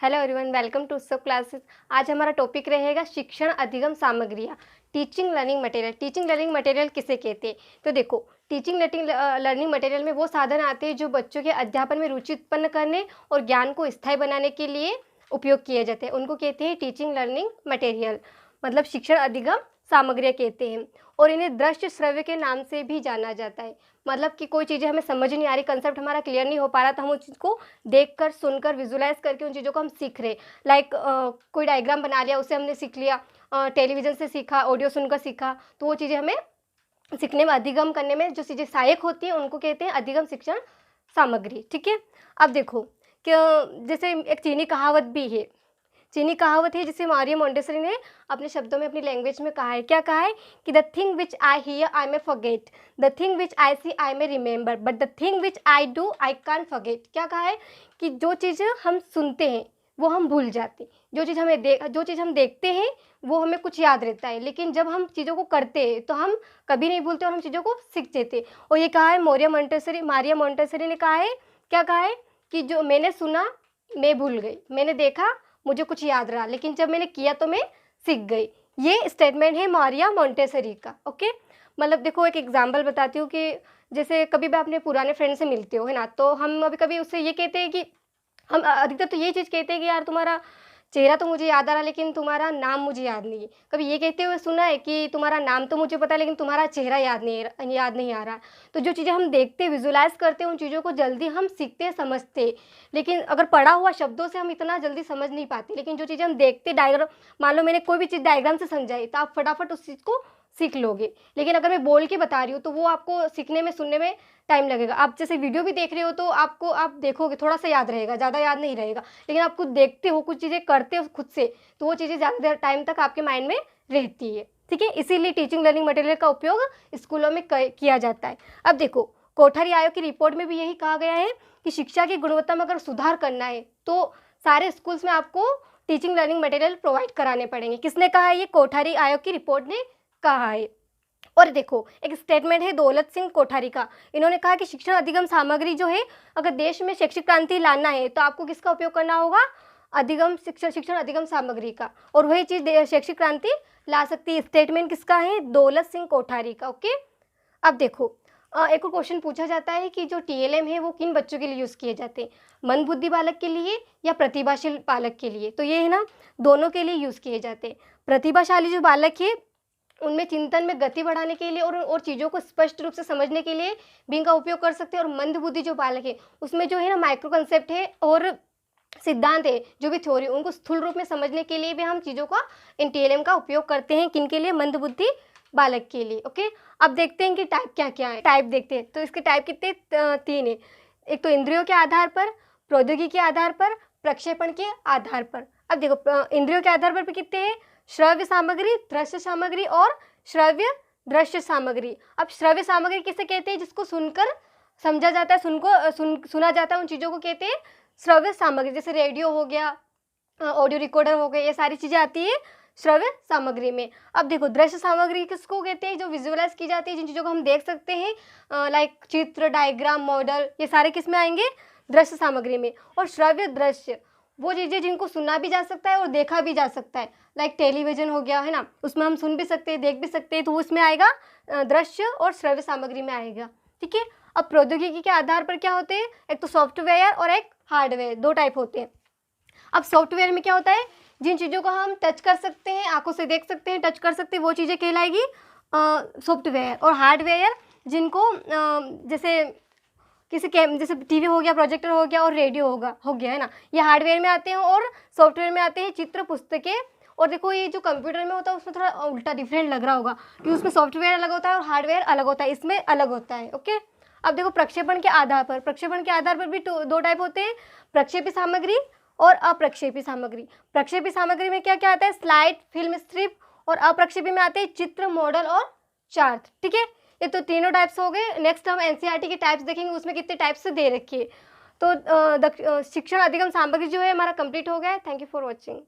Hello everyone, welcome to सब classes. आज हमारा टॉपिक रहेगा शिक्षण अधिगम सामग्रियाँ, teaching learning material. Teaching learning material किसे कहते हैं? तो देखो, टीचिंग लर्निंग मटेरियल में वो साधन आते हैं जो बच्चों के अध्यापन में रुचि उत्पन्न करने और ज्ञान को स्थायी बनाने के लिए उपयोग किए जाते हैं। उनको कहते हैं टीचिंग लर्निंग मटेरियल, मतलब शिक्षण अधिगम सामग्रियाँ कहते हैं। और इन्हें दृश्य श्रव्य के नाम से भी जाना जाता है। मतलब कि कोई चीज़ें हमें समझ नहीं आ रही, कंसेप्ट हमारा क्लियर नहीं हो पा रहा, तो हम उस चीज़ को देखकर, सुनकर, विजुलाइज करके उन चीज़ों को हम सीख रहे। लाइक कोई डायग्राम बना लिया, उसे हमने सीख लिया, टेलीविज़न से सीखा, ऑडियो सुनकर सीखा, तो वो चीज़ें हमें सीखने में, अधिगम करने में जो चीज़ें सहायक होती हैं उनको कहते हैं अधिगम शिक्षण सामग्री। ठीक है। अब देखो कि जैसे एक चीनी कहावत भी है, चीनी कहावत है जिसे मारिया मोंटेसरी ने अपने शब्दों में, अपनी लैंग्वेज में कहा है। क्या कहा है कि the thing which I hear I may forget, the thing which I see I may remember, but the thing which I do I can't forget. क्या कहा है कि जो चीज़ हम सुनते हैं वो हम भूल जाते हैं, जो चीज़ हम देखते हैं वो हमें कुछ याद रहता है, लेकिन जब हम चीज़ों को करते हैं तो हम कभी नहीं भूलते और हम चीज़ों को सीख देते। और ये कहा है मारिया मोंटेसरी ने कहा है, क्या कहा है कि जो मैंने सुना मैं भूल गई, मैंने देखा मुझे कुछ याद रहा, लेकिन जब मैंने किया तो मैं सीख गई। ये स्टेटमेंट है मारिया मोंटेसरी का। ओके। मतलब देखो, एक एग्जांपल बताती हूँ कि जैसे कभी भी अपने पुराने फ्रेंड से मिलते हो, है ना, तो हम अभी कभी उससे ये कहते हैं कि हम अधिकतर तो ये चीज़ कहते हैं कि यार तुम्हारा चेहरा तो मुझे याद आ रहा, लेकिन तुम्हारा नाम मुझे याद नहीं है। कभी ये कहते हुए सुना है कि तुम्हारा नाम तो मुझे पता है, लेकिन तुम्हारा चेहरा याद नहीं आ रहा। तो जो चीज़ें हम देखते, विजुलाइज करते हैं, उन चीज़ों को जल्दी हम सीखते हैं, समझते हैं। लेकिन अगर पढ़ा हुआ शब्दों से हम इतना जल्दी समझ नहीं पाते, लेकिन जो चीज़ें हम देखते, डायग्राम, मान लो मैंने कोई भी चीज़ डायग्राम से समझाई तो आप फटाफट उस चीज़ को सीख लोगे। लेकिन अगर मैं बोल के बता रही हूँ तो वो आपको सीखने में, सुनने में टाइम लगेगा। आप जैसे वीडियो भी देख रहे हो तो आप देखोगे, थोड़ा सा याद रहेगा, ज़्यादा याद नहीं रहेगा। लेकिन आप कुछ देखते हो, कुछ चीज़ें करते हो खुद से, तो वो चीज़ें ज़्यादा देर टाइम तक आपके माइंड में रहती है। ठीक है। इसीलिए टीचिंग लर्निंग मटेरियल का उपयोग स्कूलों में किया जाता है। अब देखो, कोठारी आयोग की रिपोर्ट में भी यही कहा गया है कि शिक्षा की गुणवत्ता में अगर सुधार करना है तो सारे स्कूल्स में आपको टीचिंग लर्निंग मटेरियल प्रोवाइड कराने पड़ेंगे। किसने कहा है? ये कोठारी आयोग की रिपोर्ट ने कहा है। और देखो, एक स्टेटमेंट है दौलत सिंह कोठारी का। इन्होंने कहा कि शिक्षण अधिगम सामग्री जो है, अगर देश में शैक्षिक क्रांति लाना है तो आपको किसका उपयोग करना होगा? शिक्षण अधिगम सामग्री का। और वही चीज़ शैक्षिक क्रांति ला सकती है। स्टेटमेंट किसका है? दौलत सिंह कोठारी का। ओके। अब देखो, एक और क्वेश्चन पूछा जाता है कि जो टीएलएम है वो किन बच्चों के लिए यूज़ किए जाते हैं? मंदबुद्धि बालक के लिए या प्रतिभाशील बालक के लिए? तो ये है ना, दोनों के लिए यूज़ किए जाते हैं। प्रतिभाशाली जो बालक है उनमें चिंतन में गति बढ़ाने के लिए और चीज़ों को स्पष्ट रूप से समझने के लिए भी इनका उपयोग कर सकते हैं। और मंदबुद्धि जो बालक है उसमें जो है ना, माइक्रो कंसेप्ट है और सिद्धांत है, जो भी थ्योरी, उनको स्थूल रूप में समझने के लिए भी हम चीज़ों का, इन टीएलएम का उपयोग करते हैं। किन के लिए? मंदबुद्धि बालक के लिए। ओके। अब देखते हैं कि टाइप क्या क्या है। टाइप देखते हैं तो इसके टाइप कितने? 3 है। एक तो इंद्रियों के आधार पर, प्रौद्योगिकी के आधार पर, प्रक्षेपण के आधार पर। अब देखो, इंद्रियों के आधार पर भी कितने हैं? श्रव्य सामग्री, दृश्य सामग्री और श्रव्य दृश्य सामग्री। अब श्रव्य सामग्री किसे कहते हैं? जिसको सुनकर समझा जाता है, सुना जाता है, उन चीज़ों को कहते हैं श्रव्य सामग्री। जैसे रेडियो हो गया, ऑडियो रिकॉर्डर हो गए, ये सारी चीज़ें आती है श्रव्य सामग्री में। अब देखो, दृश्य सामग्री किसको कहते हैं? जो विजुअलाइज की जाती है, जिन चीज़ों को हम देख सकते हैं, लाइक चित्र, डायग्राम, मॉडल, ये सारे किस में आएंगे? दृश्य सामग्री में। और श्रव्य दृश्य वो चीज़ें जिनको सुना भी जा सकता है और देखा भी जा सकता है, लाइक टेलीविजन हो गया, है ना, उसमें हम सुन भी सकते हैं, देख भी सकते हैं, तो वो उसमें आएगा, दृश्य और श्रव्य सामग्री में आएगा। ठीक है। अब प्रौद्योगिकी के आधार पर क्या होते हैं? एक तो सॉफ्टवेयर और एक हार्डवेयर, 2 टाइप होते हैं। अब सॉफ्टवेयर में क्या होता है? जिन चीज़ों को हम टच कर सकते हैं, आंखों से देख सकते हैं, टच कर सकते हैं, वो चीज़ें कहलाएगी सॉफ्टवेयर। और हार्डवेयर जिनको जैसे जैसे टीवी हो गया, प्रोजेक्टर हो गया और रेडियो हो गया, है ना, ये हार्डवेयर में आते हैं। और सॉफ्टवेयर में आते हैं चित्र, पुस्तकें। और देखो, ये जो कंप्यूटर में होता है उसमें थोड़ा उल्टा डिफरेंट लग रहा होगा कि उसमें सॉफ्टवेयर अलग होता है और हार्डवेयर अलग होता है, इसमें अलग होता है। ओके। अब देखो, प्रक्षेपण के आधार पर भी 2 टाइप होते हैं, प्रक्षेपी सामग्री और अप्रक्षेपी सामग्री। प्रक्षेपी सामग्री में क्या क्या आता है? Slide, film strip. और अप्रक्षेपी में आते हैं चित्र, मॉडल और चार्ट। ठीक है। ये तो तीनों टाइप्स हो गए। नेक्स्ट हम एनसीईआरटी के टाइप्स देखेंगे, उसमें कितने टाइप्स से दे रखिए। तो शिक्षण अधिगम सामग्री जो है हमारा कंप्लीट हो गया है। Thank you for watching.